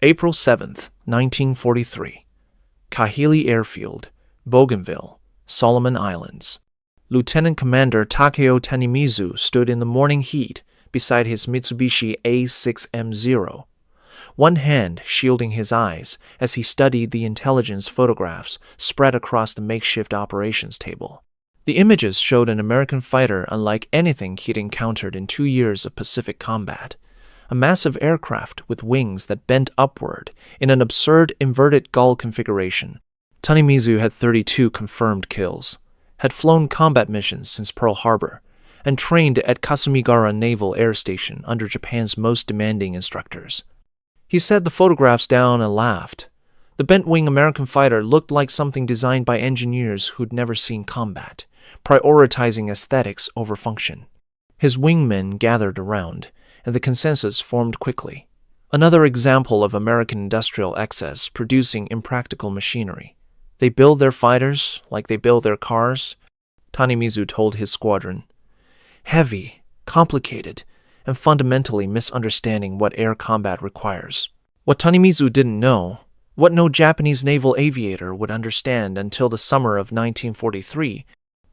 April 7, 1943. Kahili Airfield, Bougainville, Solomon Islands. Lieutenant Commander Takeo Tanimizu stood in the morning heat beside his Mitsubishi A6M0, one hand shielding his eyes as he studied the intelligence photographs spread across the makeshift operations table. The images showed an American fighter unlike anything he'd encountered in 2 years of Pacific combat. A massive aircraft with wings that bent upward in an absurd inverted gull configuration. Tanimizu had 32 confirmed kills, had flown combat missions since Pearl Harbor, and trained at Kasumigara Naval Air Station under Japan's most demanding instructors. He set the photographs down and laughed. The bent-wing American fighter looked like something designed by engineers who'd never seen combat, prioritizing aesthetics over function. His wingmen gathered around, and the consensus formed quickly. Another example of American industrial excess producing impractical machinery. They build their fighters like they build their cars, Tanimizu told his squadron. Heavy, complicated, and fundamentally misunderstanding what air combat requires. What Tanimizu didn't know, what no Japanese naval aviator would understand until the summer of 1943,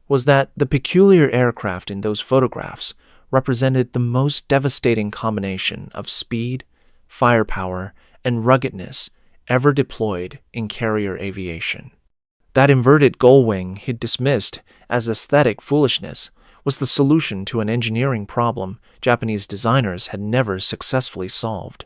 was that the peculiar aircraft in those photographs represented the most devastating combination of speed, firepower, and ruggedness ever deployed in carrier aviation. That inverted gull wing he'd dismissed as aesthetic foolishness was the solution to an engineering problem Japanese designers had never successfully solved.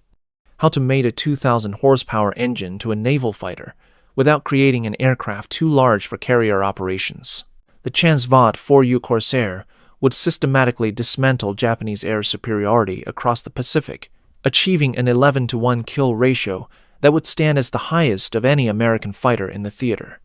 How to mate a 2,000 horsepower engine to a naval fighter without creating an aircraft too large for carrier operations. The Chance-Vought 4U Corsair would systematically dismantle Japanese air superiority across the Pacific, achieving an 11-to-1 kill ratio that would stand as the highest of any American fighter in the theater.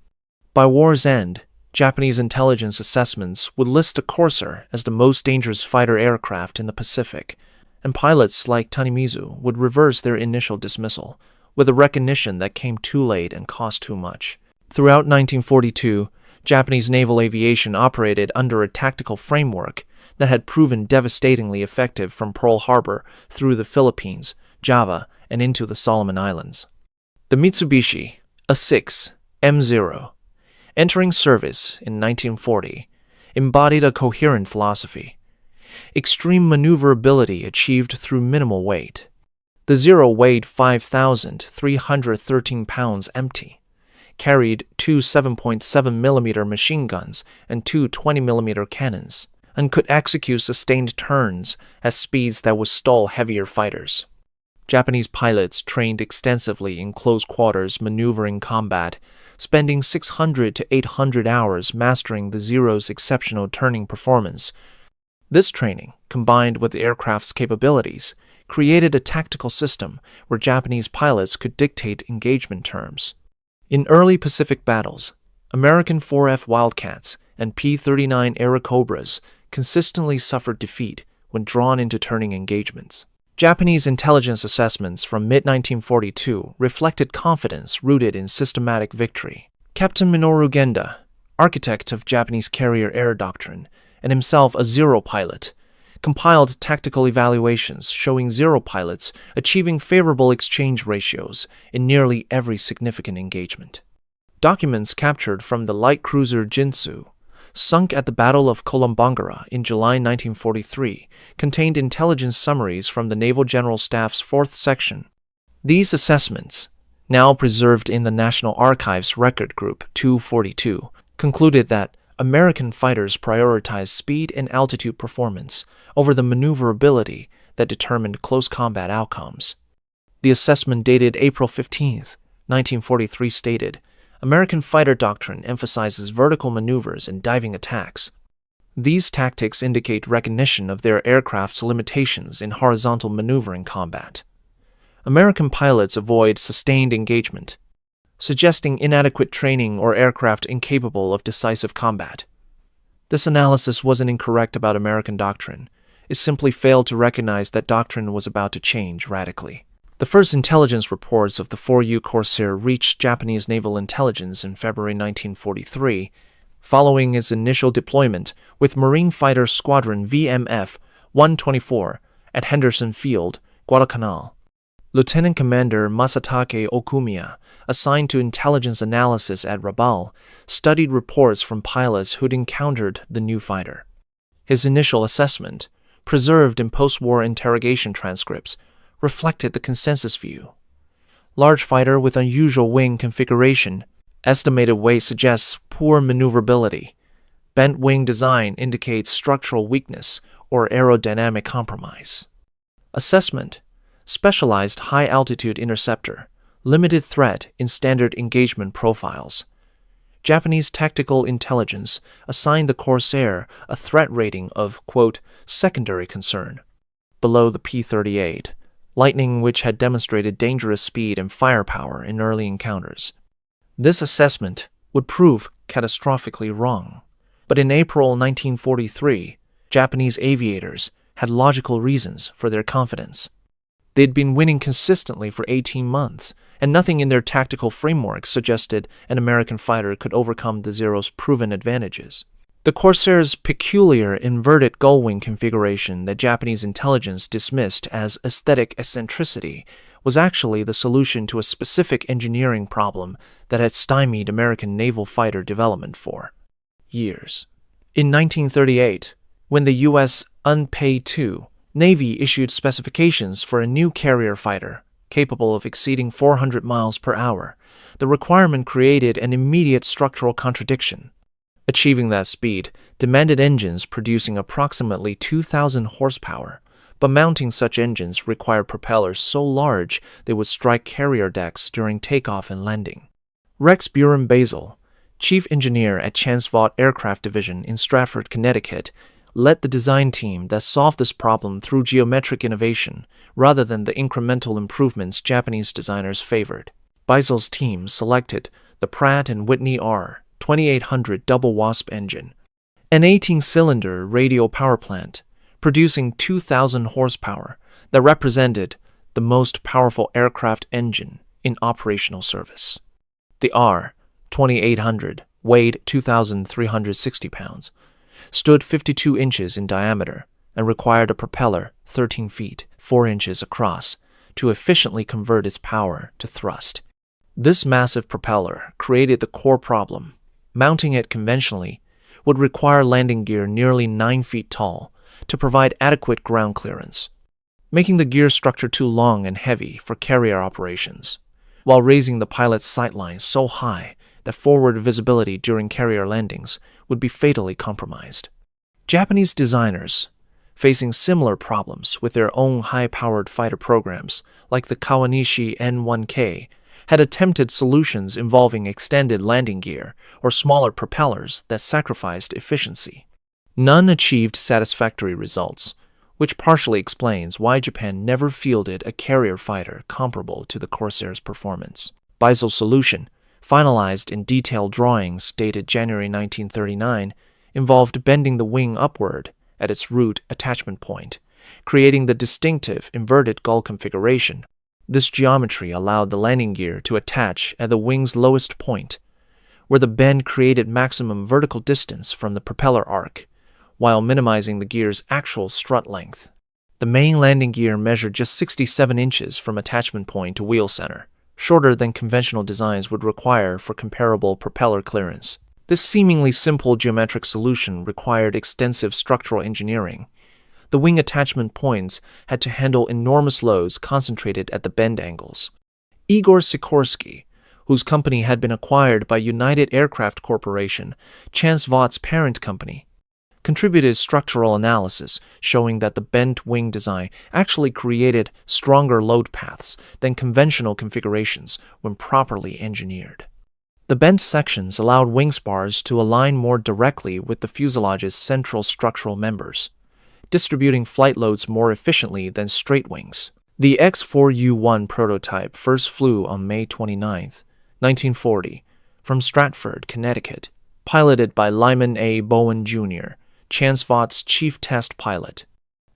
By war's end, Japanese intelligence assessments would list the Corsair as the most dangerous fighter aircraft in the Pacific, and pilots like Tanimizu would reverse their initial dismissal, with a recognition that came too late and cost too much. Throughout 1942, Japanese naval aviation operated under a tactical framework that had proven devastatingly effective from Pearl Harbor through the Philippines, Java, and into the Solomon Islands. The Mitsubishi A6M0, entering service in 1940, embodied a coherent philosophy. Extreme maneuverability achieved through minimal weight. The Zero weighed 5,313 pounds empty, carried two 7.7mm machine guns and two 20mm cannons, and could execute sustained turns at speeds that would stall heavier fighters. Japanese pilots trained extensively in close-quarters maneuvering combat, spending 600 to 800 hours mastering the Zero's exceptional turning performance. This training, combined with the aircraft's capabilities, created a tactical system where Japanese pilots could dictate engagement terms. In early Pacific battles, American 4F Wildcats and P-39 Airacobras consistently suffered defeat when drawn into turning engagements. Japanese intelligence assessments from mid-1942 reflected confidence rooted in systematic victory. Captain Minoru Genda, architect of Japanese carrier air doctrine and himself a Zero pilot, compiled tactical evaluations showing Zero pilots achieving favorable exchange ratios in nearly every significant engagement. Documents captured from the light cruiser Jinsu, sunk at the Battle of Kolombangara in July 1943, contained intelligence summaries from the Naval General Staff's 4th Section. These assessments, now preserved in the National Archives Record Group 242, concluded that American fighters prioritized speed and altitude performance over the maneuverability that determined close combat outcomes. The assessment dated April 15, 1943 stated, American fighter doctrine emphasizes vertical maneuvers and diving attacks. These tactics indicate recognition of their aircraft's limitations in horizontal maneuvering combat. American pilots avoid sustained engagement, suggesting inadequate training or aircraft incapable of decisive combat. This analysis wasn't incorrect about American doctrine. It simply failed to recognize that doctrine was about to change radically. The first intelligence reports of the 4U Corsair reached Japanese naval intelligence in February 1943, following its initial deployment with Marine Fighter Squadron VMF 124 at Henderson Field, Guadalcanal. Lieutenant Commander Masatake Okumiya, assigned to intelligence analysis at Rabaul, studied reports from pilots who'd encountered the new fighter. His initial assessment, preserved in post-war interrogation transcripts, reflected the consensus view. Large fighter with unusual wing configuration. Estimated weight suggests poor maneuverability. Bent wing design indicates structural weakness or aerodynamic compromise. Assessment: specialized high-altitude interceptor, limited threat in standard engagement profiles. Japanese tactical intelligence assigned the Corsair a threat rating of, quote, secondary concern, below the P-38, Lightning, which had demonstrated dangerous speed and firepower in early encounters. This assessment would prove catastrophically wrong. But in April 1943, Japanese aviators had logical reasons for their confidence. They'd been winning consistently for 18 months, and nothing in their tactical framework suggested an American fighter could overcome the Zero's proven advantages. The Corsair's peculiar inverted gull-wing configuration that Japanese intelligence dismissed as aesthetic eccentricity was actually the solution to a specific engineering problem that had stymied American naval fighter development for years. In 1938, when the U.S. UNPA-2 Navy issued specifications for a new carrier fighter capable of exceeding 400 miles per hour, the requirement created an immediate structural contradiction. Achieving that speed demanded engines producing approximately 2,000 horsepower, but mounting such engines required propellers so large they would strike carrier decks during takeoff and landing. Rex Buren Basil, chief engineer at Chancevot Aircraft Division in Stratford, Connecticut, led the design team that solved this problem through geometric innovation rather than the incremental improvements Japanese designers favored. Baisel's team selected the Pratt & Whitney R2800 double wasp engine, an 18-cylinder radial power plant producing 2,000 horsepower that represented the most powerful aircraft engine in operational service. The R2800 weighed 2,360 pounds, stood 52 inches in diameter, and required a propeller 13 feet 4 inches across to efficiently convert its power to thrust. This massive propeller created the core problem. Mounting it conventionally would require landing gear nearly 9 feet tall to provide adequate ground clearance, making the gear structure too long and heavy for carrier operations, while raising the pilot's sightlines so high that forward visibility during carrier landings would be fatally compromised. Japanese designers, facing similar problems with their own high-powered fighter programs like the Kawanishi N1K, had attempted solutions involving extended landing gear or smaller propellers that sacrificed efficiency. None achieved satisfactory results, which partially explains why Japan never fielded a carrier fighter comparable to the Corsair's performance. Baisel's solution, finalized in detailed drawings dated January 1939, involved bending the wing upward at its root attachment point, creating the distinctive inverted gull configuration. This geometry allowed the landing gear to attach at the wing's lowest point, where the bend created maximum vertical distance from the propeller arc, while minimizing the gear's actual strut length. The main landing gear measured just 67 inches from attachment point to wheel center, shorter than conventional designs would require for comparable propeller clearance. This seemingly simple geometric solution required extensive structural engineering. The wing attachment points had to handle enormous loads concentrated at the bend angles. Igor Sikorsky, whose company had been acquired by United Aircraft Corporation, Chancevot's parent company, contributed structural analysis showing that the bent wing design actually created stronger load paths than conventional configurations when properly engineered. The bent sections allowed wing spars to align more directly with the fuselage's central structural members, distributing flight loads more efficiently than straight wings. The X4U-1 prototype first flew on May 29, 1940, from Stratford, Connecticut, piloted by Lyman A. Bowen, Jr., Chancevot's chief test pilot.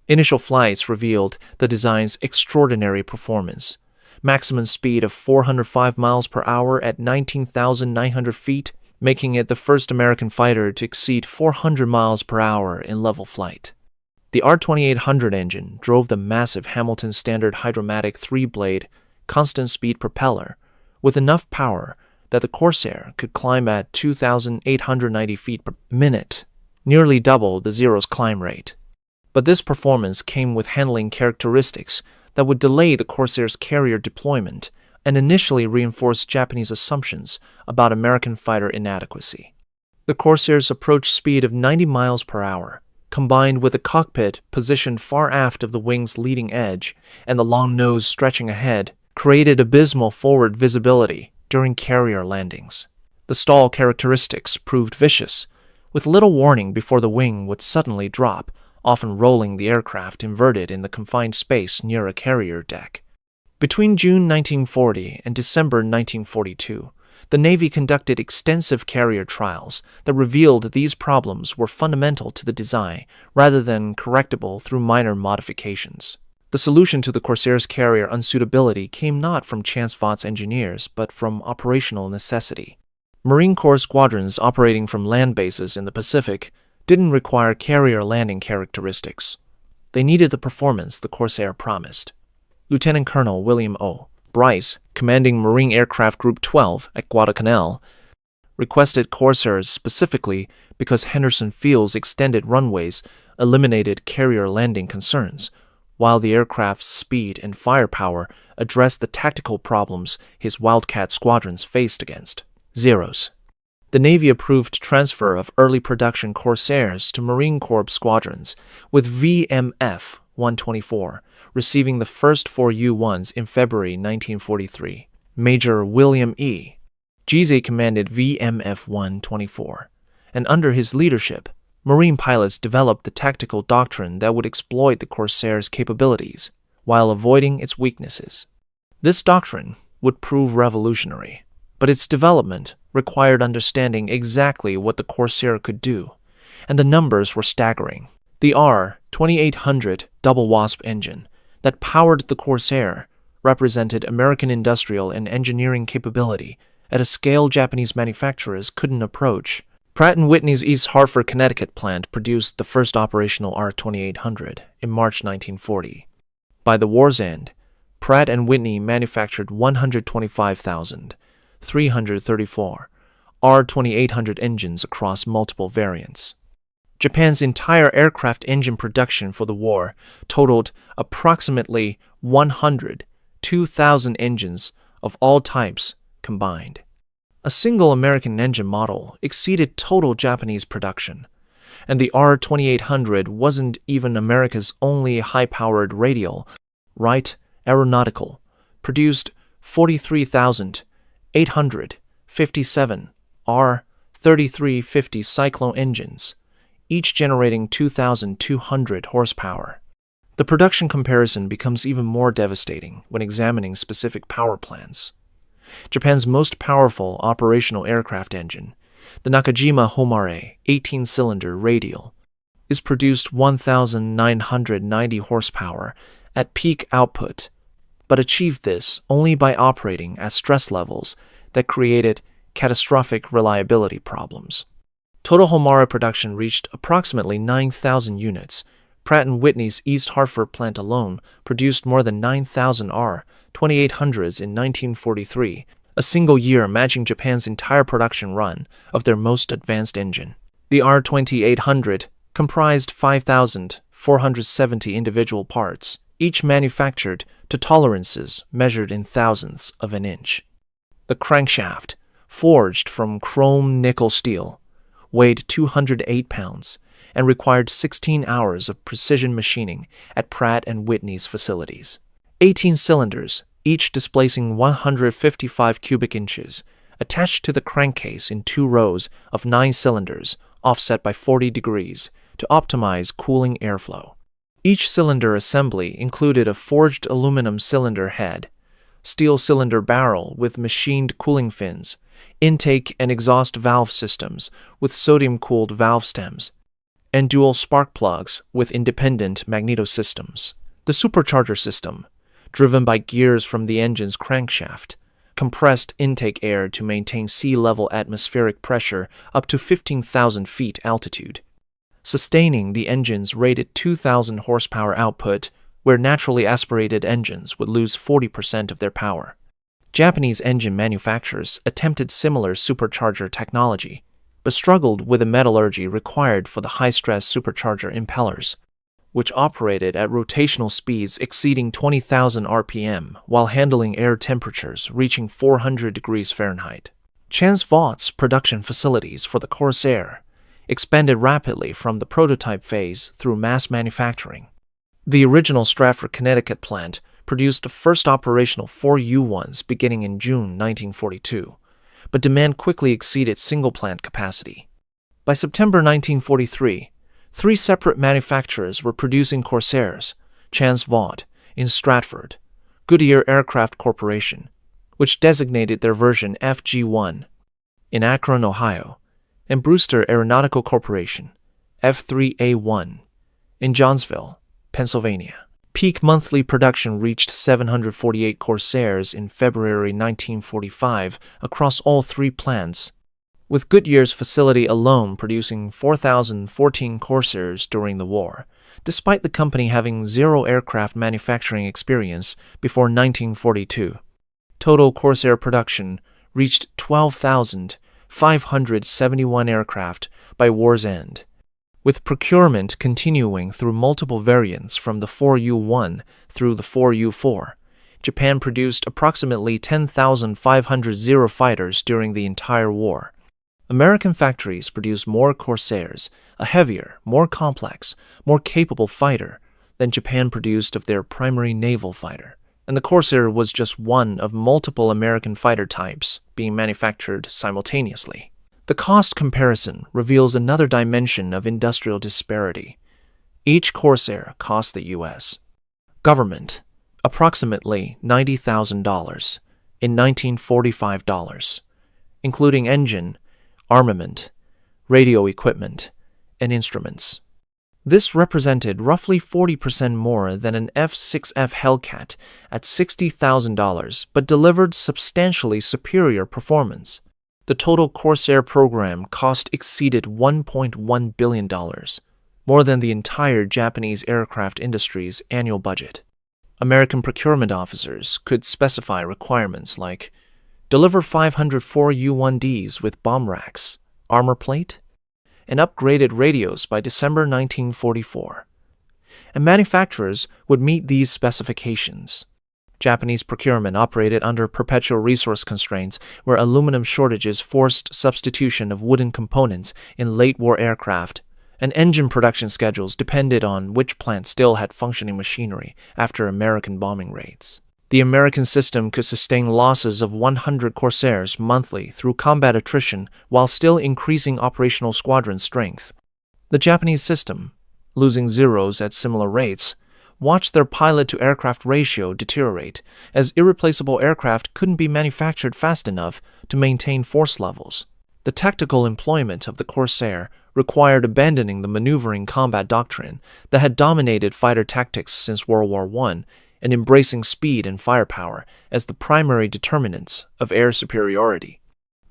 Initial flights revealed the design's extraordinary performance. Maximum speed of 405 miles per hour at 19,900 feet, making it the first American fighter to exceed 400 miles per hour in level flight. The R2800 engine drove the massive Hamilton Standard Hydromatic 3-blade constant-speed propeller with enough power that the Corsair could climb at 2,890 feet per minute, nearly double the Zero's climb rate. But this performance came with handling characteristics that would delay the Corsair's carrier deployment and initially reinforce Japanese assumptions about American fighter inadequacy. The Corsair's approach speed of 90 miles per hour, combined with a cockpit positioned far aft of the wing's leading edge and the long nose stretching ahead, created abysmal forward visibility during carrier landings. The stall characteristics proved vicious, with little warning before the wing would suddenly drop, often rolling the aircraft inverted in the confined space near a carrier deck. Between June 1940 and December 1942, the Navy conducted extensive carrier trials that revealed these problems were fundamental to the design rather than correctable through minor modifications. The solution to the Corsair's carrier unsuitability came not from Chance Vaught's engineers, but from operational necessity. Marine Corps squadrons operating from land bases in the Pacific didn't require carrier landing characteristics. They needed the performance the Corsair promised. Lieutenant Colonel William O. Bryce, commanding Marine Aircraft Group 12 at Guadalcanal, requested Corsairs specifically because Henderson Field's extended runways eliminated carrier landing concerns, while the aircraft's speed and firepower addressed the tactical problems his Wildcat squadrons faced against Zeros. The Navy approved transfer of early production Corsairs to Marine Corps squadrons, with VMF 124 receiving the first 4 U-1s in February 1943. Major William E. Giese commanded VMF 124, and under his leadership, Marine pilots developed the tactical doctrine that would exploit the Corsair's capabilities while avoiding its weaknesses. This doctrine would prove revolutionary, but its development required understanding exactly what the Corsair could do, and the numbers were staggering. The R-2800 double wasp engine that powered the Corsair represented American industrial and engineering capability at a scale Japanese manufacturers couldn't approach. Pratt & Whitney's East Hartford, Connecticut plant produced the first operational R-2800 in March 1940. By the war's end, Pratt & Whitney manufactured 125,334 R-2800 engines across multiple variants. Japan's entire aircraft engine production for the war totaled approximately 102,000 engines of all types combined. A single American engine model exceeded total Japanese production, and the R-2800 wasn't even America's only high-powered radial. Wright Aeronautical produced 43,857 R-3350 Cyclone engines, each generating 2,200 horsepower. The production comparison becomes even more devastating when examining specific power plants. Japan's most powerful operational aircraft engine, the Nakajima Homare 18-cylinder radial, is produced 1,990 horsepower at peak output, but achieved this only by operating at stress levels that created catastrophic reliability problems. Total Homare production reached approximately 9,000 units. Pratt & Whitney's East Hartford plant alone produced more than 9,000 R-2800s in 1943, a single year matching Japan's entire production run of their most advanced engine. The R-2800 comprised 5,470 individual parts, each manufactured to tolerances measured in thousandths of an inch. The crankshaft, forged from chrome nickel steel, weighed 208 pounds and required 16 hours of precision machining at Pratt & Whitney's facilities. 18 cylinders, each displacing 155 cubic inches, attached to the crankcase in 2 rows of 9 cylinders, offset by 40 degrees, to optimize cooling airflow. Each cylinder assembly included a forged aluminum cylinder head, steel cylinder barrel with machined cooling fins, intake and exhaust valve systems with sodium-cooled valve stems, and dual spark plugs with independent magneto-systems. The supercharger system, driven by gears from the engine's crankshaft, compressed intake air to maintain sea-level atmospheric pressure up to 15,000 feet altitude, sustaining the engine's rated 2,000 horsepower output where naturally aspirated engines would lose 40% of their power. Japanese engine manufacturers attempted similar supercharger technology, but struggled with the metallurgy required for the high-stress supercharger impellers, which operated at rotational speeds exceeding 20,000 RPM while handling air temperatures reaching 400 degrees Fahrenheit. Vaught's production facilities for the Corsair expanded rapidly from the prototype phase through mass manufacturing. The original Stratford, Connecticut plant produced the first operational 4U1s beginning in June 1942, but demand quickly exceeded single-plant capacity. By September 1943, 3 separate manufacturers were producing Corsairs: Vaught in Stratford, Goodyear Aircraft Corporation, which designated their version FG-1, in Akron, Ohio, and Brewster Aeronautical Corporation, F-3A-1, in Johnsville, Pennsylvania. Peak monthly production reached 748 Corsairs in February 1945 across all 3 plants, with Goodyear's facility alone producing 4,014 Corsairs during the war, despite the company having 0 aircraft manufacturing experience before 1942. Total Corsair production reached 12,571 aircraft by war's end, with procurement continuing through multiple variants from the 4U1 through the 4U4. Japan produced approximately 10,500 Zero fighters during the entire war. American factories produced more Corsairs, a heavier, more complex, more capable fighter than Japan produced of their primary naval fighter, and the Corsair was just one of multiple American fighter types being manufactured simultaneously. The cost comparison reveals another dimension of industrial disparity. Each Corsair cost the U.S. government approximately $90,000 in 1945 dollars, including engine, armament, radio equipment, and instruments. This represented roughly 40% more than an F-6F Hellcat at $60,000, but delivered substantially superior performance. The total Corsair program cost exceeded $1.1 billion, more than the entire Japanese aircraft industry's annual budget. American procurement officers could specify requirements like deliver 504 U-1Ds with bomb racks, armor plate, and upgraded radios by December 1944. And manufacturers would meet these specifications. Japanese procurement operated under perpetual resource constraints where aluminum shortages forced substitution of wooden components in late-war aircraft, and engine production schedules depended on which plant still had functioning machinery after American bombing raids. The American system could sustain losses of 100 Corsairs monthly through combat attrition while still increasing operational squadron strength. The Japanese system, losing Zeros at similar rates, watched their pilot-to-aircraft ratio deteriorate as irreplaceable aircraft couldn't be manufactured fast enough to maintain force levels. The tactical employment of the Corsair required abandoning the maneuvering combat doctrine that had dominated fighter tactics since World War I and embracing speed and firepower as the primary determinants of air superiority.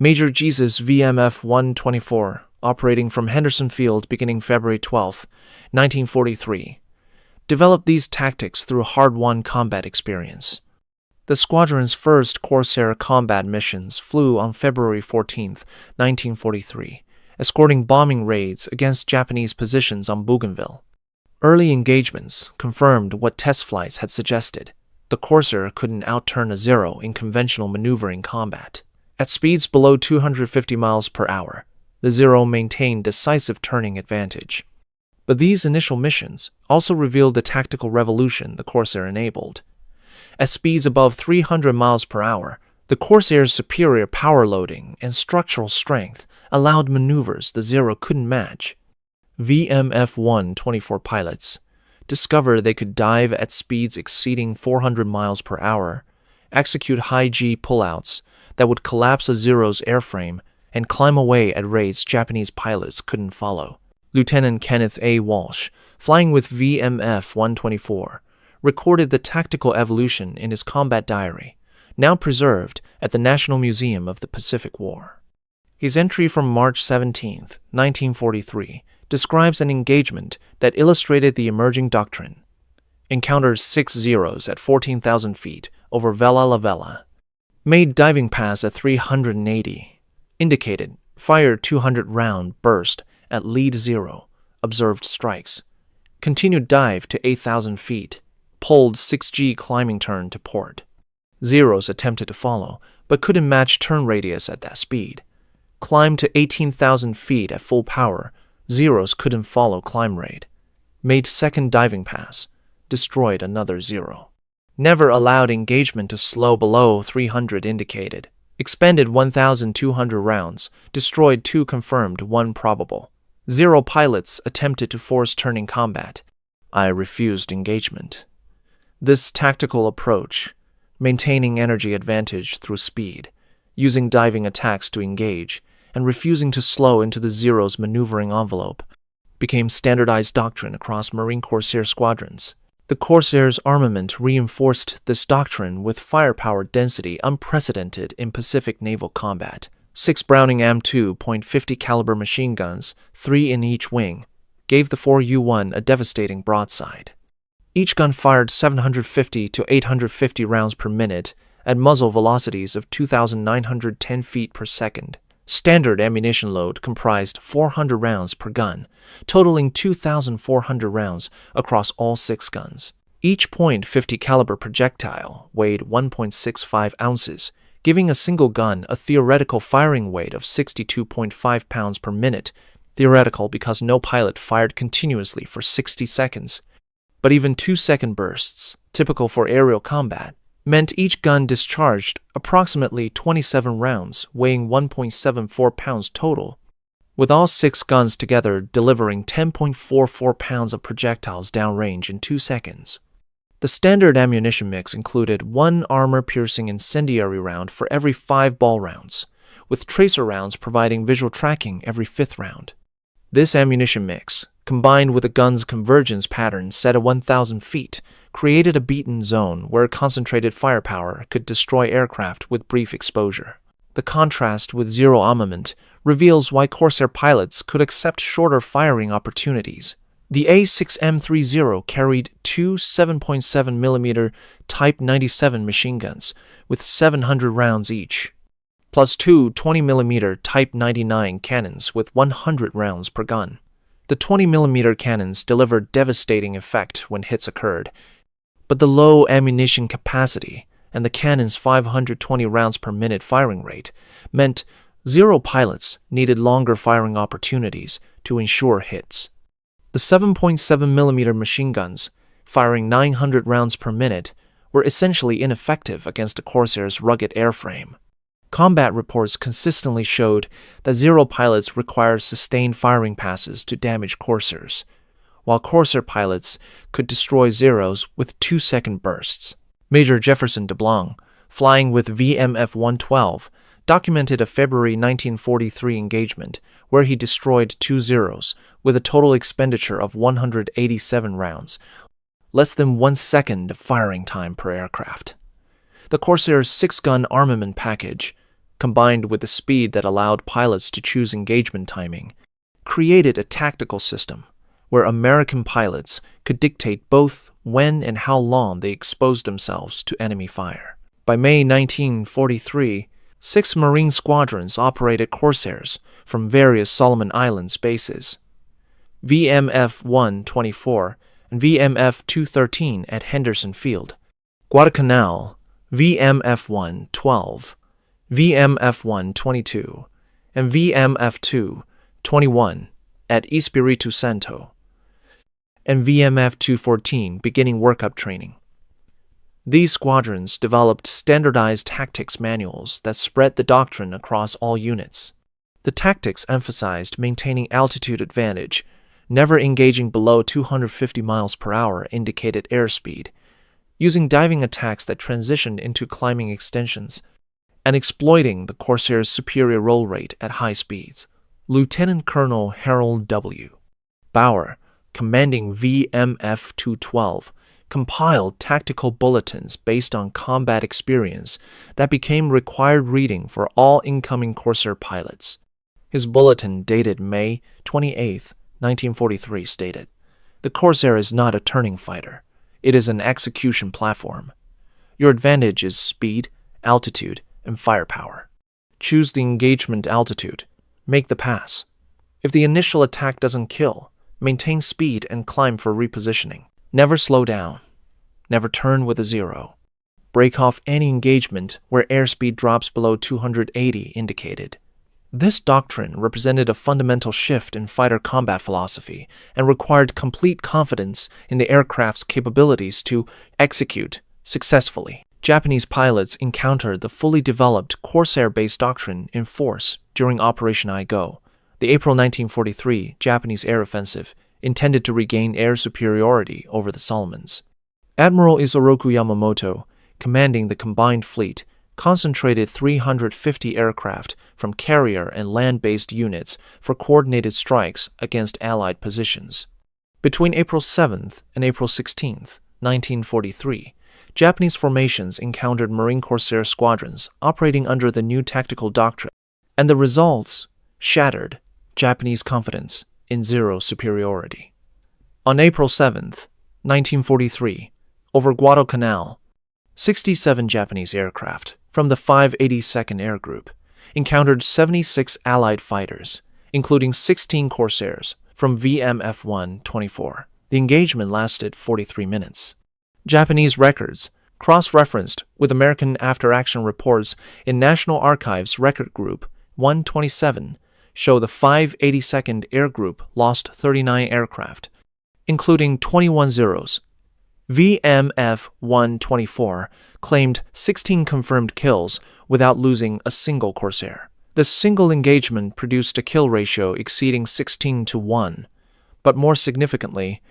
Major Jesus VMF-124, operating from Henderson Field beginning February 12, 1943, developed these tactics through hard-won combat experience. The squadron's first Corsair combat missions flew on February 14, 1943, escorting bombing raids against Japanese positions on Bougainville. Early engagements confirmed what test flights had suggested. The Corsair couldn't outturn a Zero in conventional maneuvering combat. At speeds below 250 miles per hour, the Zero maintained decisive turning advantage. But these initial missions also revealed the tactical revolution the Corsair enabled. At speeds above 300 miles per hour, the Corsair's superior power loading and structural strength allowed maneuvers the Zero couldn't match. VMF-124 pilots discovered they could dive at speeds exceeding 400 miles per hour, execute high-G pullouts that would collapse a Zero's airframe, and climb away at rates Japanese pilots couldn't follow. Lieutenant Kenneth A. Walsh, flying with VMF-124, recorded the tactical evolution in his combat diary, now preserved at the National Museum of the Pacific War. His entry from March 17, 1943, describes an engagement that illustrated the emerging doctrine. encountered 6 Zeros at 14,000 feet over Vela La Vela. Made diving pass at 380. Indicated, fired 200-round burst at lead 0. Observed strikes. Continued dive to 8,000 feet. Pulled 6G climbing turn to port. Zeros attempted to follow, but couldn't match turn radius at that speed. Climbed to 18,000 feet at full power. Zeros couldn't follow climb rate. Made second diving pass. Destroyed another 0. Never allowed engagement to slow below 300 indicated. Expended 1,200 rounds. Destroyed 2 confirmed, 1 probable. 0 pilots attempted to force turning combat. I refused engagement. This tactical approach, maintaining energy advantage through speed, using diving attacks to engage, and refusing to slow into the Zero's maneuvering envelope, became standardized doctrine across Marine Corsair squadrons. The Corsair's armament reinforced this doctrine with firepower density unprecedented in Pacific naval combat. 6 Browning M2.50 caliber machine guns, 3 in each wing, gave the 4U-1 a devastating broadside. Each gun fired 750 to 850 rounds per minute at muzzle velocities of 2,910 feet per second. Standard ammunition load comprised 400 rounds per gun, totaling 2,400 rounds across all 6 guns. Each .50 caliber projectile weighed 1.65 ounces, giving a single gun a theoretical firing weight of 62.5 pounds per minute, theoretical because no pilot fired continuously for 60 seconds. But even 2-second bursts, typical for aerial combat, meant each gun discharged approximately 27 rounds, weighing 1.74 pounds total, with all 6 guns together delivering 10.44 pounds of projectiles downrange in 2 seconds. The standard ammunition mix included 1 armor-piercing incendiary round for every 5 ball rounds, with tracer rounds providing visual tracking every 5th round. This ammunition mix, combined with the gun's convergence pattern set at 1,000 feet, created a beaten zone where concentrated firepower could destroy aircraft with brief exposure. The contrast with zero armament reveals why Corsair pilots could accept shorter firing opportunities. The A6M30 carried 2 7.7mm Type 97 machine guns with 700 rounds each, plus 2 20mm Type 99 cannons with 100 rounds per gun. The 20mm cannons delivered devastating effect when hits occurred, but the low ammunition capacity and the cannon's 520 rounds per minute firing rate meant zero pilots needed longer firing opportunities to ensure hits. The 7.7mm machine guns, firing 900 rounds per minute, were essentially ineffective against the Corsair's rugged airframe. Combat reports consistently showed that zero pilots required sustained firing passes to damage Corsairs, while Corsair pilots could destroy Zeros with 2-second bursts. Major Jefferson DeBlanc, flying with VMF-112, documented a February 1943 engagement where he destroyed 2 Zeros with a total expenditure of 187 rounds, less than 1 second of firing time per aircraft. The Corsair's 6-gun armament package, combined with the speed that allowed pilots to choose engagement timing, created a tactical system where American pilots could dictate both when and how long they exposed themselves to enemy fire. By May 1943, 6 Marine squadrons operated Corsairs from various Solomon Islands bases. VMF-124 and VMF-213 at Henderson Field, Guadalcanal, VMF-112, VMF-122, and VMF-221 at Espiritu Santo, and VMF-214 beginning workup training. These squadrons developed standardized tactics manuals that spread the doctrine across all units. The tactics emphasized maintaining altitude advantage, never engaging below 250 miles per hour indicated airspeed, using diving attacks that transitioned into climbing extensions, and exploiting the Corsair's superior roll rate at high speeds. Lieutenant Colonel Harold W. Bauer, commanding VMF-212, compiled tactical bulletins based on combat experience that became required reading for all incoming Corsair pilots. His bulletin, dated May 28, 1943, stated, "The Corsair is not a turning fighter. It is an execution platform. Your advantage is speed, altitude, and firepower. Choose the engagement altitude. Make the pass. If the initial attack doesn't kill, maintain speed and climb for repositioning. Never slow down. Never turn with a zero. Break off any engagement where airspeed drops below 280 indicated. This doctrine represented a fundamental shift in fighter combat philosophy and required complete confidence in the aircraft's capabilities to execute successfully. Japanese pilots encountered the fully developed Corsair-based doctrine in force during Operation I-Go, the April 1943 Japanese air offensive intended to regain air superiority over the Solomons. Admiral Isoroku Yamamoto, commanding the combined fleet, concentrated 350 aircraft from carrier and land-based units for coordinated strikes against Allied positions. Between April 7th and April 16th, 1943, Japanese formations encountered Marine Corsair squadrons operating under the new tactical doctrine, and the results shattered Japanese confidence in zero superiority. On April 7th, 1943, over Guadalcanal, 67 Japanese aircraft from the 582nd Air Group encountered 76 Allied fighters, including 16 Corsairs from VMF-124. The engagement lasted 43 minutes. Japanese records, cross-referenced with American after-action reports in National Archives Record Group 127, show the 582nd Air Group lost 39 aircraft, including 21 Zeros. VMF-124 claimed 16 confirmed kills without losing a single Corsair. The single engagement produced a kill ratio exceeding 16-1, but more significantly,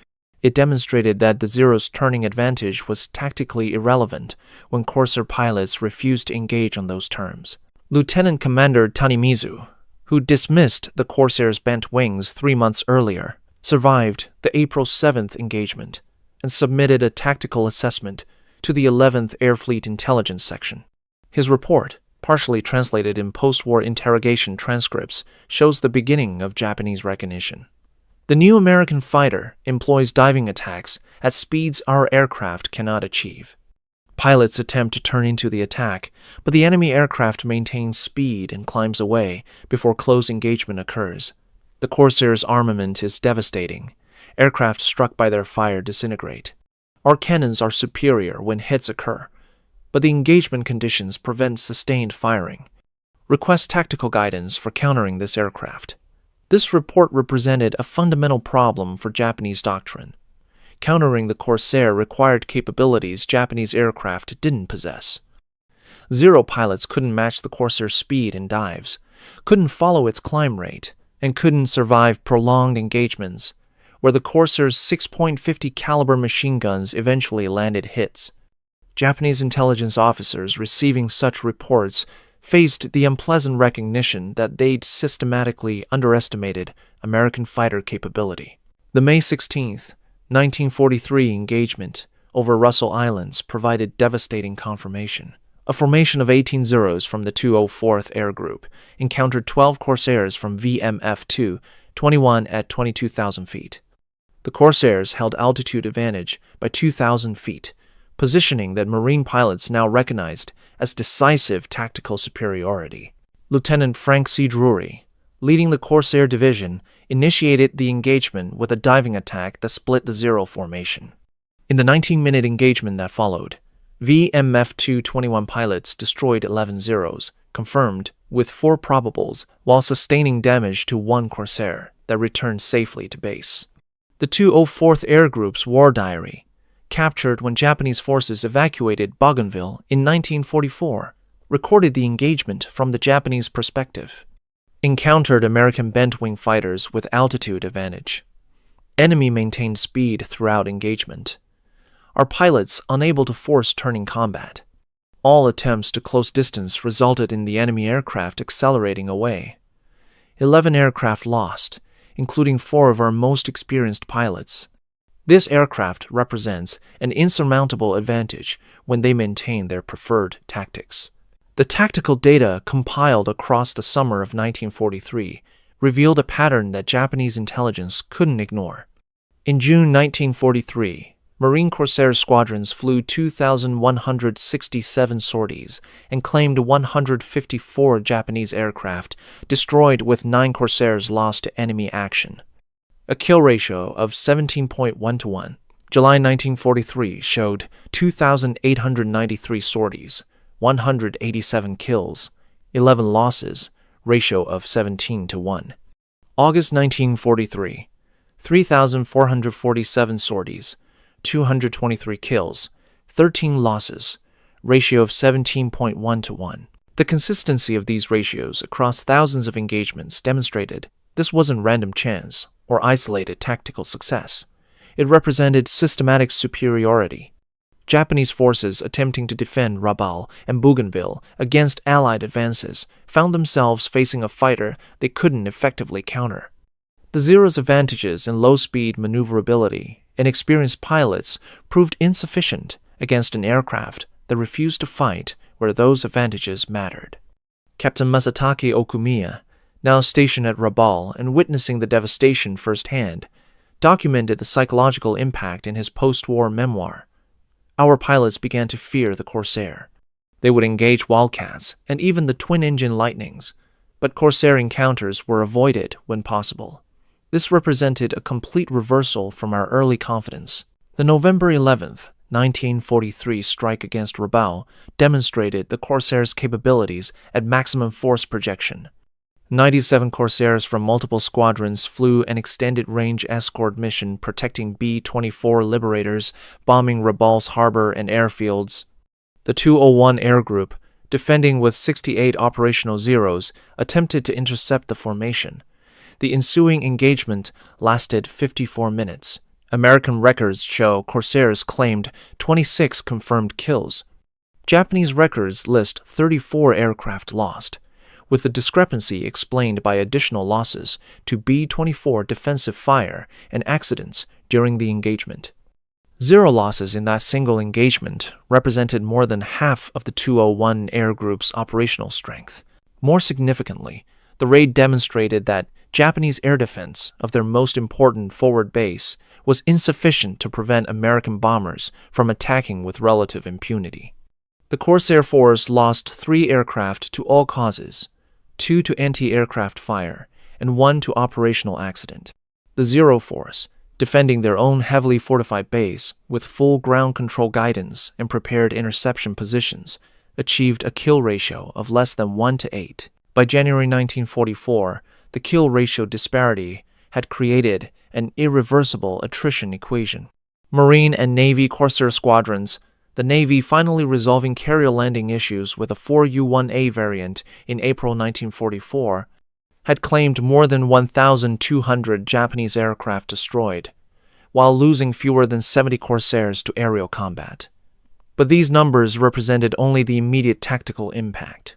it demonstrated that the Zero's turning advantage was tactically irrelevant when Corsair pilots refused to engage on those terms. Lieutenant Commander Tanimizu, who dismissed the Corsair's bent wings 3 months earlier, survived the April 7th engagement and submitted a tactical assessment to the 11th Air Fleet Intelligence Section. His report, partially translated in post-war interrogation transcripts, shows the beginning of Japanese recognition. The new American fighter employs diving attacks at speeds our aircraft cannot achieve. Pilots attempt to turn into the attack, but the enemy aircraft maintains speed and climbs away before close engagement occurs. The Corsair's armament is devastating. Aircraft struck by their fire disintegrate. Our cannons are superior when hits occur, but the engagement conditions prevent sustained firing. Request tactical guidance for countering this aircraft. This report represented a fundamental problem for Japanese doctrine. Countering the Corsair required capabilities Japanese aircraft didn't possess. Zero pilots couldn't match the Corsair's speed in dives, couldn't follow its climb rate, and couldn't survive prolonged engagements, where the Corsair's 6.50 caliber machine guns eventually landed hits. Japanese intelligence officers receiving such reports faced the unpleasant recognition that they'd systematically underestimated American fighter capability. The May 16, 1943 engagement over Russell Islands provided devastating confirmation. A formation of 18 Zeros from the 204th Air Group encountered 12 Corsairs from VMF-2, 21 at 22,000 feet. The Corsairs held altitude advantage by 2,000 feet, positioning that Marine pilots now recognized as decisive tactical superiority. Lieutenant Frank C. Drury, leading the Corsair division, initiated the engagement with a diving attack that split the Zero formation. In the 19-minute engagement that followed, VMF-221 pilots destroyed 11 Zeros, confirmed with 4 probables, while sustaining damage to 1 Corsair that returned safely to base. The 204th Air Group's war diary, captured when Japanese forces evacuated Bougainville in 1944, recorded the engagement from the Japanese perspective. Encountered American bent-wing fighters with altitude advantage. Enemy maintained speed throughout engagement. Our pilots unable to force turning combat. All attempts to close distance resulted in the enemy aircraft accelerating away. 11 aircraft lost, including 4 of our most experienced pilots. This aircraft represents an insurmountable advantage when they maintain their preferred tactics. The tactical data compiled across the summer of 1943 revealed a pattern that Japanese intelligence couldn't ignore. In June 1943, Marine Corsair squadrons flew 2,167 sorties and claimed 154 Japanese aircraft destroyed, with 9 Corsairs lost to enemy action. A kill ratio of 17.1 to 1. July 1943 showed 2,893 sorties, 187 kills, 11 losses, ratio of 17 to 1. August 1943, 3,447 sorties, 223 kills, 13 losses, ratio of 17.1 to 1. The consistency of these ratios across thousands of engagements demonstrated this wasn't random chance or isolated tactical success. It represented systematic superiority. Japanese forces attempting to defend Rabaul and Bougainville against Allied advances found themselves facing a fighter they couldn't effectively counter. The Zero's advantages in low-speed maneuverability and experienced pilots proved insufficient against an aircraft that refused to fight where those advantages mattered. Captain Masatake Okumiya, now stationed at Rabaul and witnessing the devastation firsthand, documented the psychological impact in his post-war memoir. Our pilots began to fear the Corsair. They would engage Wildcats and even the twin-engine Lightnings, but Corsair encounters were avoided when possible. This represented a complete reversal from our early confidence. The November 11th, 1943 strike against Rabaul demonstrated the Corsair's capabilities at maximum force projection. 97 Corsairs from multiple squadrons flew an extended-range escort mission protecting B-24 Liberators, bombing Rabaul's harbor and airfields. The 201 Air Group, defending with 68 operational Zeros, attempted to intercept the formation. The ensuing engagement lasted 54 minutes. American records show Corsairs claimed 26 confirmed kills. Japanese records list 34 aircraft lost, with the discrepancy explained by additional losses to B-24 defensive fire and accidents during the engagement. 0 losses in that single engagement represented more than half of the 201 Air Group's operational strength. More significantly, the raid demonstrated that Japanese air defense of their most important forward base was insufficient to prevent American bombers from attacking with relative impunity. The Corsair Force lost 3 aircraft to all causes, 2 to anti-aircraft fire, and 1 to operational accident. The Zero Force, defending their own heavily fortified base with full ground control guidance and prepared interception positions, achieved a kill ratio of less than 1 to 8. By January 1944, the kill ratio disparity had created an irreversible attrition equation. Marine and Navy Corsair squadrons, the Navy finally resolving carrier landing issues with a 4U-1A variant in April 1944, had claimed more than 1,200 Japanese aircraft destroyed, while losing fewer than 70 Corsairs to aerial combat. But these numbers represented only the immediate tactical impact.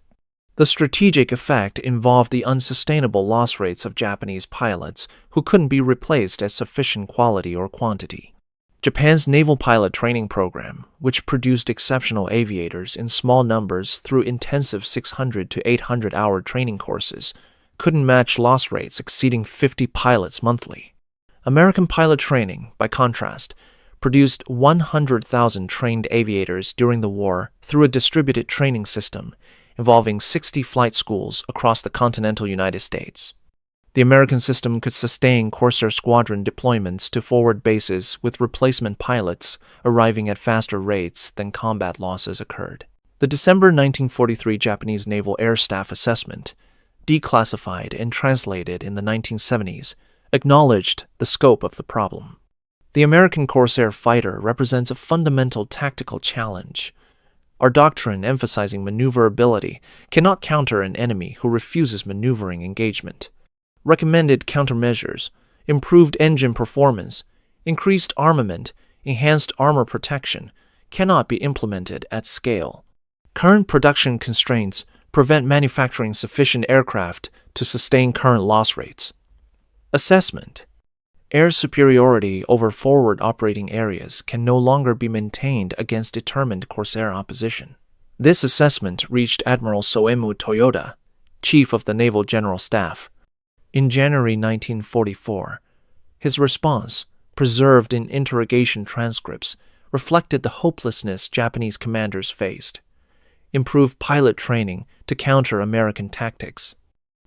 The strategic effect involved the unsustainable loss rates of Japanese pilots who couldn't be replaced at sufficient quality or quantity. Japan's naval pilot training program, which produced exceptional aviators in small numbers through intensive 600 to 800-hour training courses, couldn't match loss rates exceeding 50 pilots monthly. American pilot training, by contrast, produced 100,000 trained aviators during the war through a distributed training system involving 60 flight schools across the continental United States. The American system could sustain Corsair squadron deployments to forward bases with replacement pilots arriving at faster rates than combat losses occurred. The December 1943 Japanese Naval Air Staff Assessment, declassified and translated in the 1970s, acknowledged the scope of the problem. The American Corsair fighter represents a fundamental tactical challenge. Our doctrine emphasizing maneuverability cannot counter an enemy who refuses maneuvering engagement. Recommended countermeasures, improved engine performance, increased armament, enhanced armor protection cannot be implemented at scale. Current production constraints prevent manufacturing sufficient aircraft to sustain current loss rates. Assessment: air superiority over forward operating areas can no longer be maintained against determined Corsair opposition. This assessment reached Admiral Soemu Toyoda, Chief of the Naval General Staff, in January 1944. His response, preserved in interrogation transcripts, reflected the hopelessness Japanese commanders faced. Improve pilot training to counter American tactics.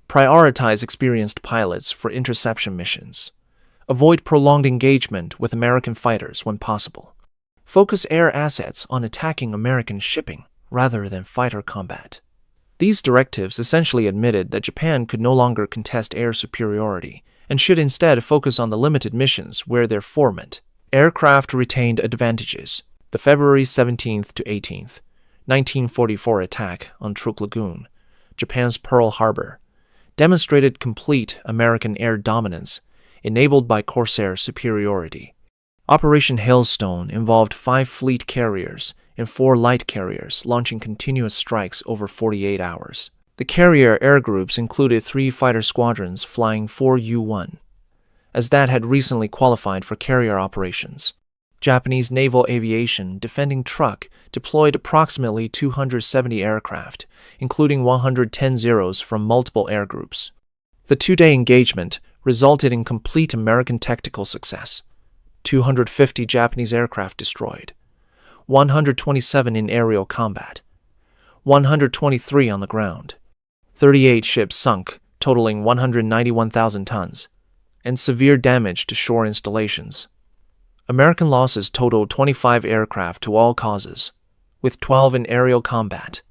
Prioritize experienced pilots for interception missions. Avoid prolonged engagement with American fighters when possible. Focus air assets on attacking American shipping rather than fighter combat. These directives essentially admitted that Japan could no longer contest air superiority and should instead focus on the limited missions where their format. Aircraft retained advantages. The February 17th to 18th, 1944 attack on Truk Lagoon, Japan's Pearl Harbor, demonstrated complete American air dominance enabled by Corsair superiority. Operation Hailstone involved 5 fleet carriers and 4 light carriers launching continuous strikes over 48 hours. The carrier air groups included 3 fighter squadrons flying 4 U-1, as that had recently qualified for carrier operations. Japanese naval aviation defending Truk deployed approximately 270 aircraft, including 110 Zeros from multiple air groups. The 2-day engagement resulted in complete American tactical success. 250 Japanese aircraft destroyed, 127 in aerial combat, 123 on the ground, 38 ships sunk, totaling 191,000 tons, and severe damage to shore installations. American losses totaled 25 aircraft to all causes, with 12 in aerial combat.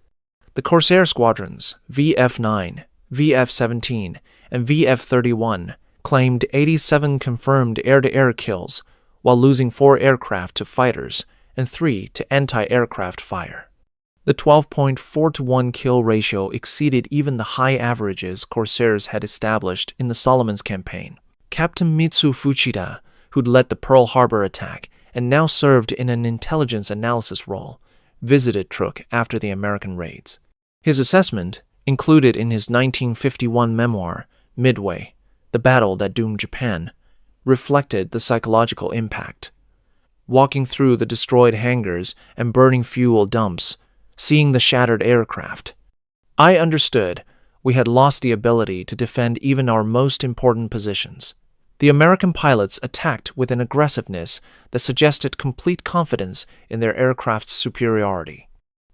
The Corsair squadrons, VF-9, VF-17, and VF-31, claimed 87 confirmed air-to-air kills, while losing 4 aircraft to fighters and 3 to anti-aircraft fire. The 12.4-to-1 kill ratio exceeded even the high averages Corsairs had established in the Solomons campaign. Captain Mitsu Fuchida, who'd led the Pearl Harbor attack and now served in an intelligence analysis role, visited Truk after the American raids. His assessment, included in his 1951 memoir, Midway, The Battle That Doomed Japan, reflected the psychological impact. Walking through the destroyed hangars and burning fuel dumps, seeing the shattered aircraft, I understood we had lost the ability to defend even our most important positions. The American pilots attacked with an aggressiveness that suggested complete confidence in their aircraft's superiority.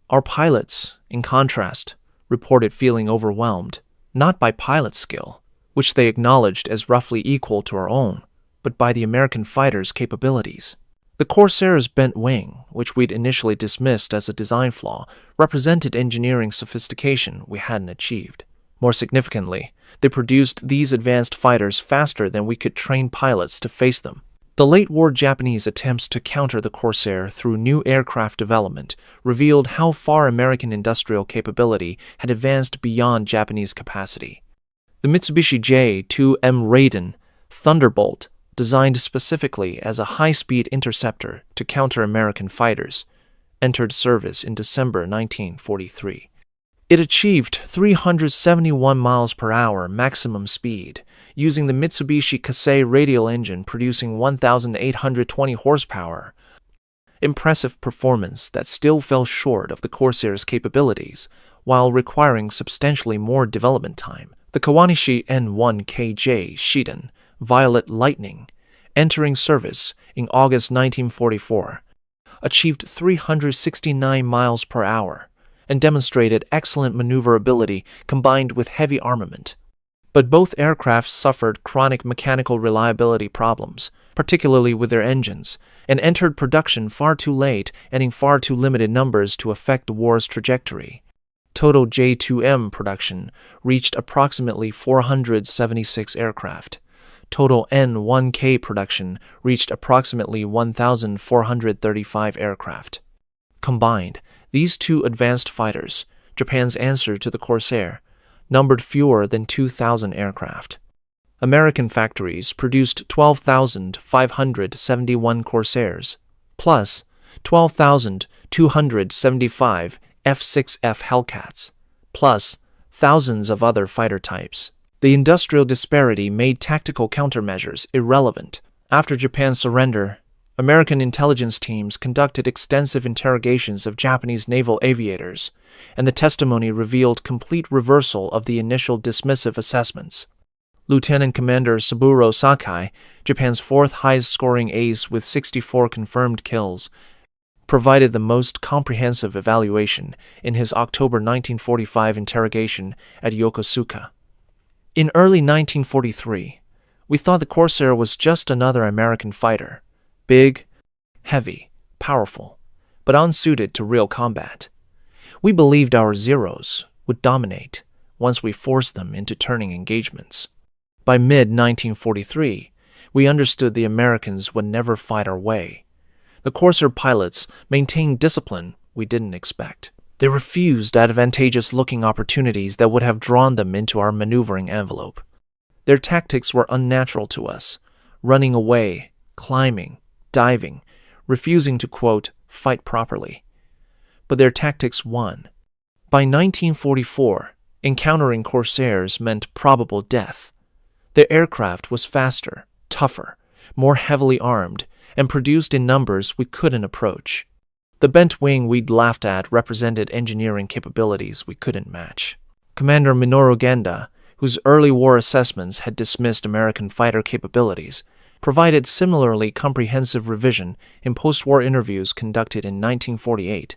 Our pilots, in contrast, reported feeling overwhelmed, not by pilot skill, which they acknowledged as roughly equal to our own, but by the American fighters' capabilities. The Corsair's bent wing, which we'd initially dismissed as a design flaw, represented engineering sophistication we hadn't achieved. More significantly, they produced these advanced fighters faster than we could train pilots to face them. The late-war Japanese attempts to counter the Corsair through new aircraft development revealed how far American industrial capability had advanced beyond Japanese capacity. The Mitsubishi J-2M Raiden Thunderbolt, designed specifically as a high-speed interceptor to counter American fighters, entered service in December 1943. It achieved 371 miles per hour maximum speed, using the Mitsubishi Kasei radial engine producing 1,820 horsepower. Impressive performance that still fell short of the Corsair's capabilities, while requiring substantially more development time. The Kawanishi N1KJ Shiden Violet Lightning, entering service in August 1944, achieved 369 miles per hour, and demonstrated excellent maneuverability combined with heavy armament. But both aircraft suffered chronic mechanical reliability problems, particularly with their engines, and entered production far too late and in far too limited numbers to affect the war's trajectory. Total J-2M production reached approximately 476 aircraft. Total N-1K production reached approximately 1,435 aircraft. Combined, these two advanced fighters, Japan's answer to the Corsair, numbered fewer than 2,000 aircraft. American factories produced 12,571 Corsairs, plus 12,275 F-6F Hellcats, plus thousands of other fighter types. The industrial disparity made tactical countermeasures irrelevant. After Japan's surrender, American intelligence teams conducted extensive interrogations of Japanese naval aviators, and the testimony revealed complete reversal of the initial dismissive assessments. Lieutenant Commander Saburo Sakai, Japan's fourth highest-scoring ace with 64 confirmed kills, provided the most comprehensive evaluation in his October 1945 interrogation at Yokosuka. In early 1943, we thought the Corsair was just another American fighter, big, heavy, powerful, but unsuited to real combat. We believed our Zeros would dominate once we forced them into turning engagements. By mid-1943, we understood the Americans would never fight our way. The Corsair pilots maintained discipline we didn't expect. They refused advantageous-looking opportunities that would have drawn them into our maneuvering envelope. Their tactics were unnatural to us, running away, climbing, diving, refusing to, quote, fight properly. But their tactics won. By 1944, encountering Corsairs meant probable death. Their aircraft was faster, tougher, more heavily armed, and produced in numbers we couldn't approach. The bent wing we'd laughed at represented engineering capabilities we couldn't match. Commander Minoru Genda, whose early war assessments had dismissed American fighter capabilities, provided similarly comprehensive revision in post-war interviews conducted in 1948.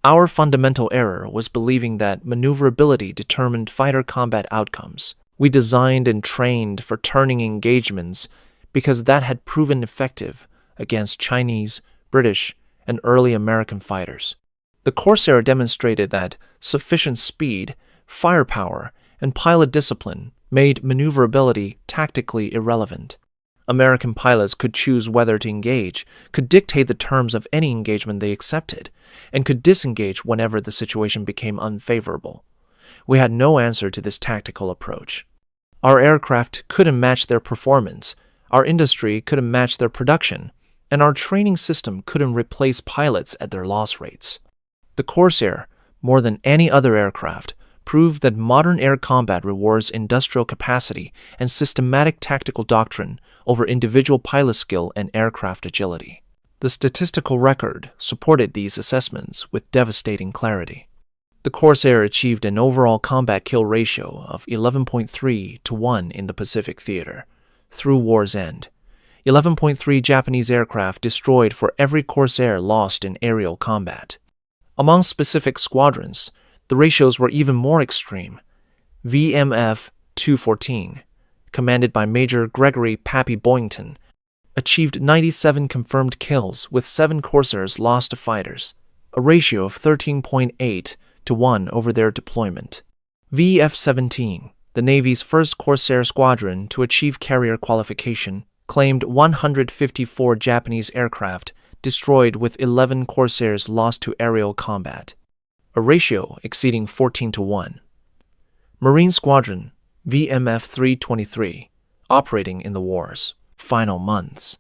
Our fundamental error was believing that maneuverability determined fighter combat outcomes. We designed and trained for turning engagements because that had proven effective against Chinese, British, and early American fighters. The Corsair demonstrated that sufficient speed, firepower, and pilot discipline made maneuverability tactically irrelevant. American pilots could choose whether to engage, could dictate the terms of any engagement they accepted, and could disengage whenever the situation became unfavorable. We had no answer to this tactical approach. Our aircraft couldn't match their performance, our industry couldn't match their production, and our training system couldn't replace pilots at their loss rates. The Corsair, more than any other aircraft, proved that modern air combat rewards industrial capacity and systematic tactical doctrine over individual pilot skill and aircraft agility. The statistical record supported these assessments with devastating clarity. The Corsair achieved an overall combat kill ratio of 11.3 to 1 in the Pacific Theater. Through war's end, 11.3 Japanese aircraft destroyed for every Corsair lost in aerial combat. Among specific squadrons, the ratios were even more extreme. VMF 214, commanded by Major Gregory Pappy Boyington, achieved 97 confirmed kills with 7 Corsairs lost to fighters, a ratio of 13.8 to 1 over their deployment. VF-17, the Navy's first Corsair squadron to achieve carrier qualification, claimed 154 Japanese aircraft destroyed with 11 Corsairs lost to aerial combat, a ratio exceeding 14 to 1. Marine Squadron VMF-323, operating in the war's final months,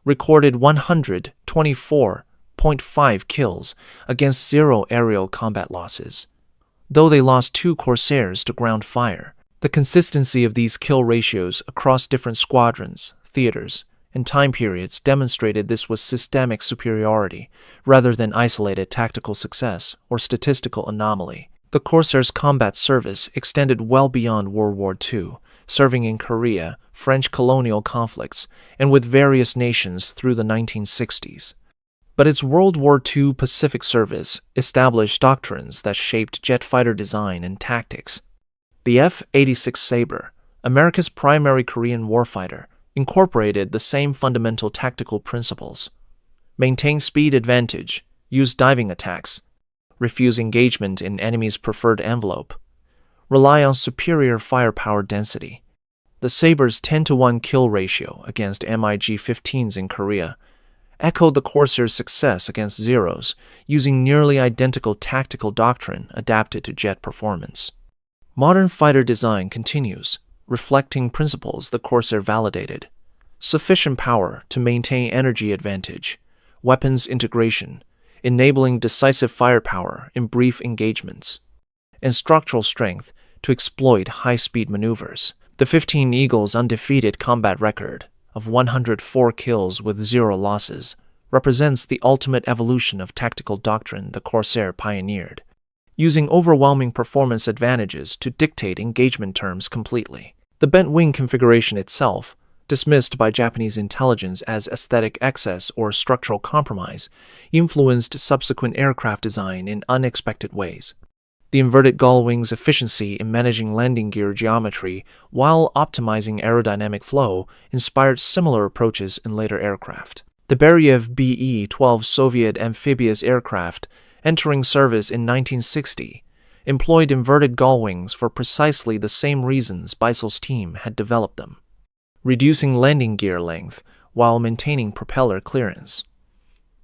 recorded 124.5 kills against 0 aerial combat losses. Though they lost 2 Corsairs to ground fire, the consistency of these kill ratios across different squadrons, theaters, and time periods demonstrated this was systemic superiority rather than isolated tactical success or statistical anomaly. The Corsair's combat service extended well beyond World War II, serving in Korea, French colonial conflicts, and with various nations through the 1960s. But its World War II Pacific service established doctrines that shaped jet fighter design and tactics. The F-86 Sabre, America's primary Korean warfighter, incorporated the same fundamental tactical principles: maintain speed advantage, use diving attacks, refuse engagement in enemy's preferred envelope, rely on superior firepower density. The Sabre's 10-to-1 kill ratio against MiG-15s in Korea echoed the Corsair's success against Zeros, using nearly identical tactical doctrine adapted to jet performance. Modern fighter design continues, reflecting principles the Corsair validated: sufficient power to maintain energy advantage, weapons integration, enabling decisive firepower in brief engagements, and structural strength to exploit high-speed maneuvers. The 15 Eagles' undefeated combat record of 104 kills with 0 losses represents the ultimate evolution of tactical doctrine the Corsair pioneered, using overwhelming performance advantages to dictate engagement terms completely. The bent wing configuration itself, dismissed by Japanese intelligence as aesthetic excess or structural compromise, influenced subsequent aircraft design in unexpected ways. The inverted gull wing's efficiency in managing landing gear geometry while optimizing aerodynamic flow inspired similar approaches in later aircraft. The Beriev BE-12 Soviet amphibious aircraft, entering service in 1960, employed inverted gull wings for precisely the same reasons Beissel's team had developed them, reducing landing gear length while maintaining propeller clearance.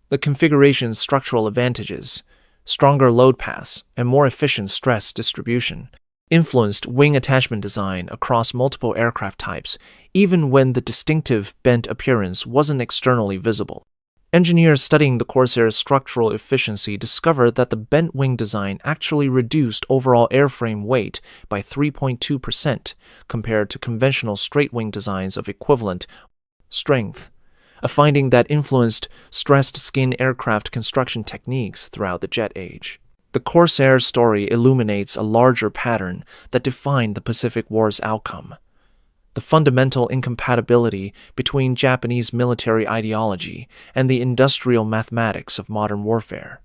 The configuration's structural advantages, stronger load pass, and more efficient stress distribution influenced wing attachment design across multiple aircraft types, even when the distinctive bent appearance wasn't externally visible. Engineers studying the Corsair's structural efficiency discovered that the bent wing design actually reduced overall airframe weight by 3.2% compared to conventional straight wing designs of equivalent strength, a finding that influenced stressed skin aircraft construction techniques throughout the jet age. The Corsair story illuminates a larger pattern that defined the Pacific War's outcome: the fundamental incompatibility between Japanese military ideology and the industrial mathematics of modern warfare.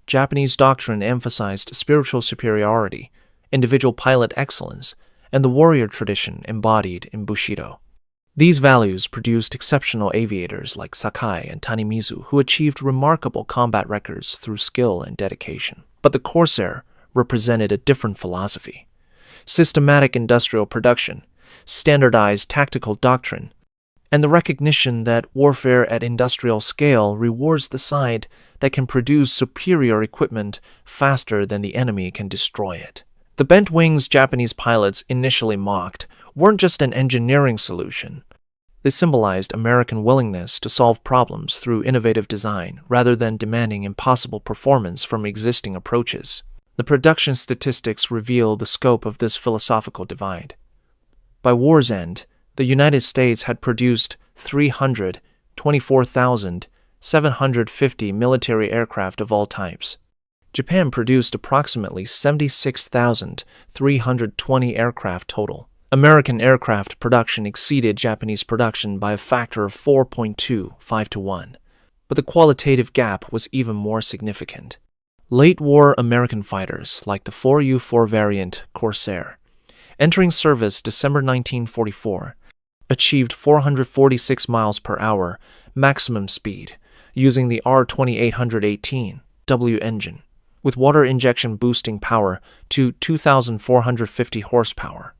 Japanese doctrine emphasized spiritual superiority, individual pilot excellence, and the warrior tradition embodied in Bushido. These values produced exceptional aviators like Sakai and Tanimizu who achieved remarkable combat records through skill and dedication. But the Corsair represented a different philosophy: systematic industrial production, standardized tactical doctrine, and the recognition that warfare at industrial scale rewards the side that can produce superior equipment faster than the enemy can destroy it. The bent wings Japanese pilots initially mocked weren't just an engineering solution. They symbolized American willingness to solve problems through innovative design rather than demanding impossible performance from existing approaches. The production statistics reveal the scope of this philosophical divide. By war's end, the United States had produced 324,750 military aircraft of all types. Japan produced approximately 76,320 aircraft total. American aircraft production exceeded Japanese production by a factor of 4.25 to 1, but the qualitative gap was even more significant. Late-war American fighters, like the 4U-4 variant Corsair, entering service December 1944, achieved 446 miles per hour maximum speed using the R2818W engine, with water injection boosting power to 2,450 horsepower.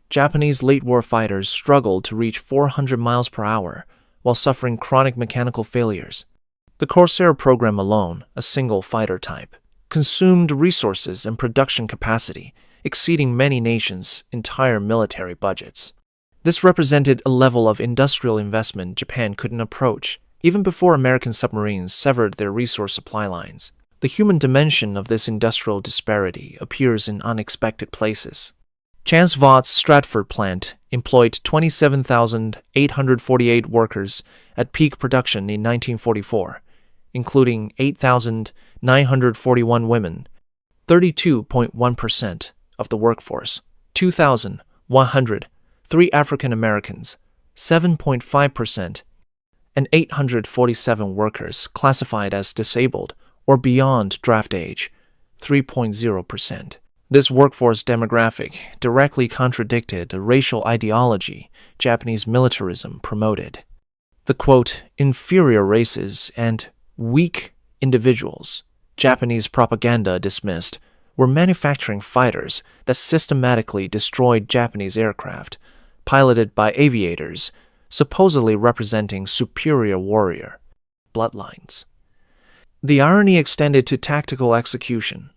Japanese late-war fighters struggled to reach 400 miles per hour while suffering chronic mechanical failures. The Corsair program alone, a single fighter type, consumed resources and production capacity exceeding many nations' entire military budgets. This represented a level of industrial investment Japan couldn't approach, even before American submarines severed their resource supply lines. The human dimension of this industrial disparity appears in unexpected places. Chance Vaught's Stratford plant employed 27,848 workers at peak production in 1944, including 8,941 women, 32.1% of the workforce, 2,103 African Americans, 7.5%, and 847 workers classified as disabled or beyond draft age, 3.0%. This workforce demographic directly contradicted the racial ideology Japanese militarism promoted. The quote, inferior races and weak individuals Japanese propaganda dismissed were manufacturing fighters that systematically destroyed Japanese aircraft, piloted by aviators supposedly representing superior warrior bloodlines. The irony extended to tactical execution.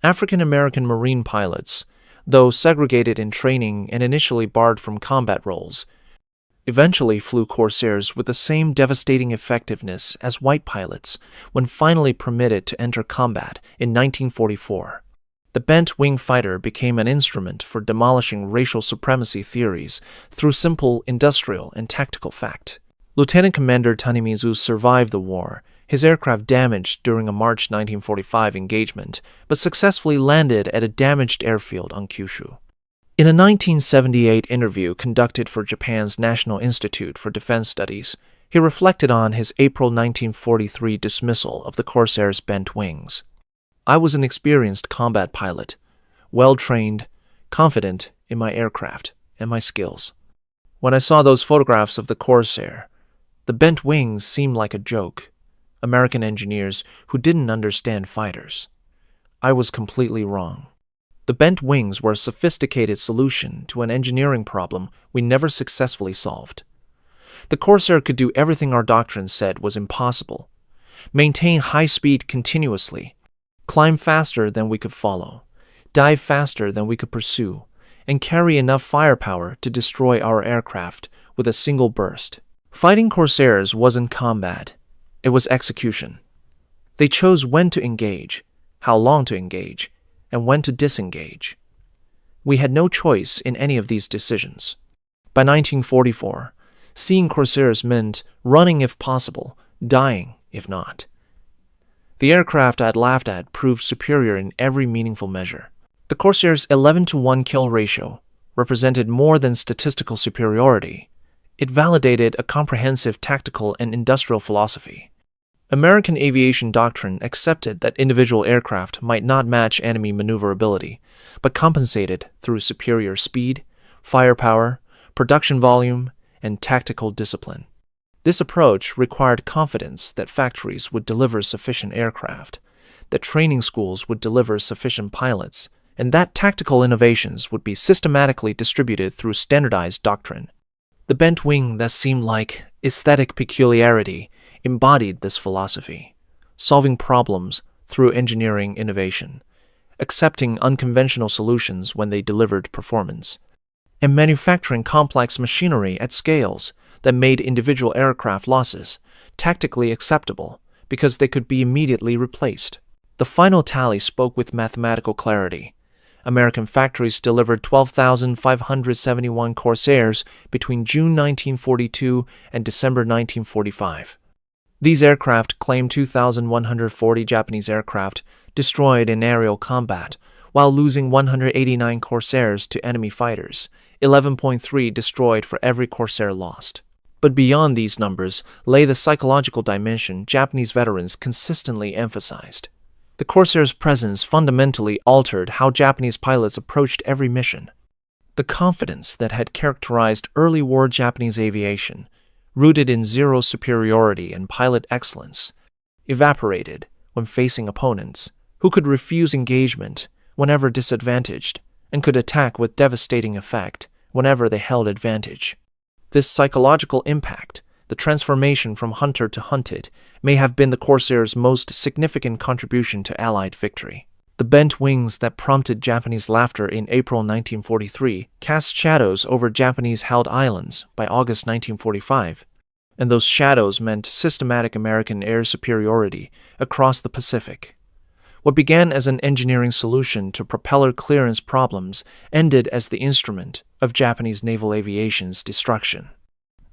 African American Marine pilots, though segregated in training and initially barred from combat roles, eventually flew Corsairs with the same devastating effectiveness as white pilots when finally permitted to enter combat in 1944. The bent wing fighter became an instrument for demolishing racial supremacy theories through simple industrial and tactical fact. Lieutenant Commander Tanimizu survived the war, his aircraft damaged during a March 1945 engagement, but successfully landed at a damaged airfield on Kyushu. In a 1978 interview conducted for Japan's National Institute for Defense Studies, he reflected on his April 1943 dismissal of the Corsair's bent wings. "I was an experienced combat pilot, well-trained, confident in my aircraft and my skills. When I saw those photographs of the Corsair, the bent wings seemed like a joke. American engineers who didn't understand fighters. I was completely wrong. The bent wings were a sophisticated solution to an engineering problem we never successfully solved. The Corsair could do everything our doctrine said was impossible: maintain high speed continuously, climb faster than we could follow, dive faster than we could pursue, and carry enough firepower to destroy our aircraft with a single burst. Fighting Corsairs wasn't combat, it was execution. They chose when to engage, how long to engage, and when to disengage. We had no choice in any of these decisions." By 1944, seeing Corsairs meant running if possible, dying if not. The aircraft I'd laughed at proved superior in every meaningful measure. The Corsair's 11-to-1 kill ratio represented more than statistical superiority. It validated a comprehensive tactical and industrial philosophy. American aviation doctrine accepted that individual aircraft might not match enemy maneuverability, but compensated through superior speed, firepower, production volume, and tactical discipline. This approach required confidence that factories would deliver sufficient aircraft, that training schools would deliver sufficient pilots, and that tactical innovations would be systematically distributed through standardized doctrine. The bent wing that seemed like aesthetic peculiarity embodied this philosophy, solving problems through engineering innovation, accepting unconventional solutions when they delivered performance, and manufacturing complex machinery at scales that made individual aircraft losses tactically acceptable because they could be immediately replaced. The final tally spoke with mathematical clarity. American factories delivered 12,571 Corsairs between June 1942 and December 1945. These aircraft claimed 2,140 Japanese aircraft destroyed in aerial combat, while losing 189 Corsairs to enemy fighters, 11.3 destroyed for every Corsair lost. But beyond these numbers lay the psychological dimension Japanese veterans consistently emphasized. The Corsair's presence fundamentally altered how Japanese pilots approached every mission. The confidence that had characterized early war Japanese aviation, rooted in zero superiority and pilot excellence, evaporated when facing opponents who could refuse engagement whenever disadvantaged and could attack with devastating effect whenever they held advantage. This psychological impact, the transformation from hunter to hunted, may have been the Corsair's most significant contribution to Allied victory. The bent wings that prompted Japanese laughter in April 1943 cast shadows over Japanese-held islands by August 1945, and those shadows meant systematic American air superiority across the Pacific. What began as an engineering solution to propeller clearance problems ended as the instrument of Japanese naval aviation's destruction.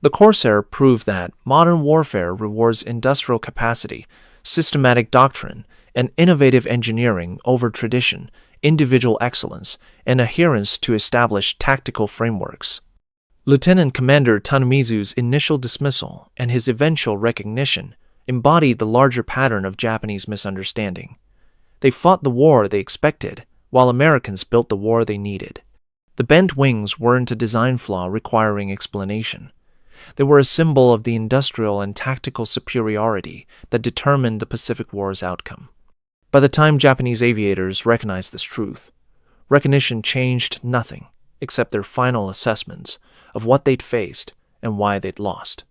The Corsair proved that modern warfare rewards industrial capacity, systematic doctrine, and innovative engineering over tradition, individual excellence, and adherence to established tactical frameworks. Lieutenant Commander Tanemizu's initial dismissal and his eventual recognition embodied the larger pattern of Japanese misunderstanding. They fought the war they expected, while Americans built the war they needed. The bent wings weren't a design flaw requiring explanation. They were a symbol of the industrial and tactical superiority that determined the Pacific War's outcome. By the time Japanese aviators recognized this truth, recognition changed nothing except their final assessments of what they'd faced and why they'd lost.